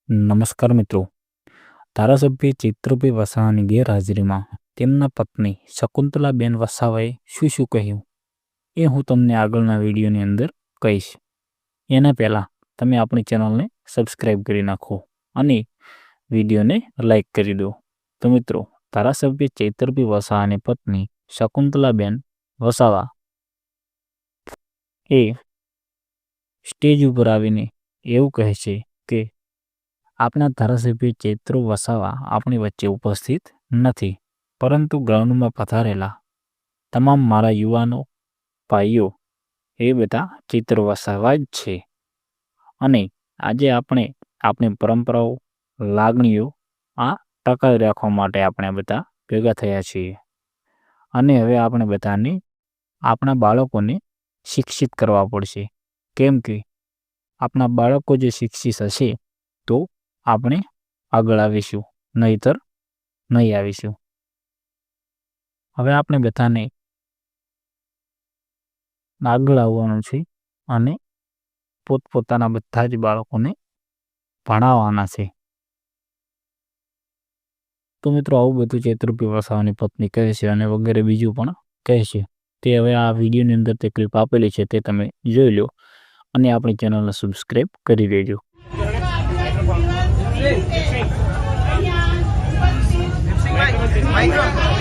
નમસ્કાર મિત્રો. ધારાસભ્ય ચૈત્રભાઈ વસાવાની ગેરહાજરીમાં તેમના પત્ની શકુંતલાબેન વસાવાએ શું શું કહ્યું એ હું તમને આગળના વિડીયોની અંદર કહીશ. એના પહેલાં તમે આપણી ચેનલને સબસ્ક્રાઈબ કરી નાખો અને વિડીયોને લાઈક કરી દો. તો મિત્રો, ધારાસભ્ય ચૈત્રભાઈ વસાવાની પત્ની શકુંતલાબેન વસાવા એ સ્ટેજ ઉપર આવીને એવું કહે છે કે આપણા ધારાસભ્ય ચૈત્ર વસાવા આપણી વચ્ચે ઉપસ્થિત નથી, પરંતુ ગ્રાઉન્ડમાં પધારેલા તમામ મારા યુવાનો ભાઈઓ એ બધા ચૈત્ર વસાવા જ છે. અને આજે આપણે આપણી પરંપરાઓ, લાગણીઓ આ ટકાવી રાખવા માટે આપણે બધા ભેગા થયા છીએ. અને હવે આપણે બધાને આપણા બાળકોને શિક્ષિત કરવા પડશે, કેમ કે આપણા બાળકો જે શિક્ષિત હશે તો આપણે આગળ આવીશું, નહીતર નહીં આવીશું. હવે આપણે બધાને આગળ આવવાનું છે અને પોતપોતાના બધા જ બાળકોને ભણાવવાના છે. તો મિત્રો, આવું બધું ચૈત્રભાઈ વસાવાની પત્ની કહે છે અને વગેરે બીજું પણ કહે છે. તે હવે આ વિડીયોની અંદર તે ક્લિપ આપેલી છે, તે તમે જોઈ લો અને આપણી ચેનલને સબસ્ક્રાઈબ કરી દેજો. Micro.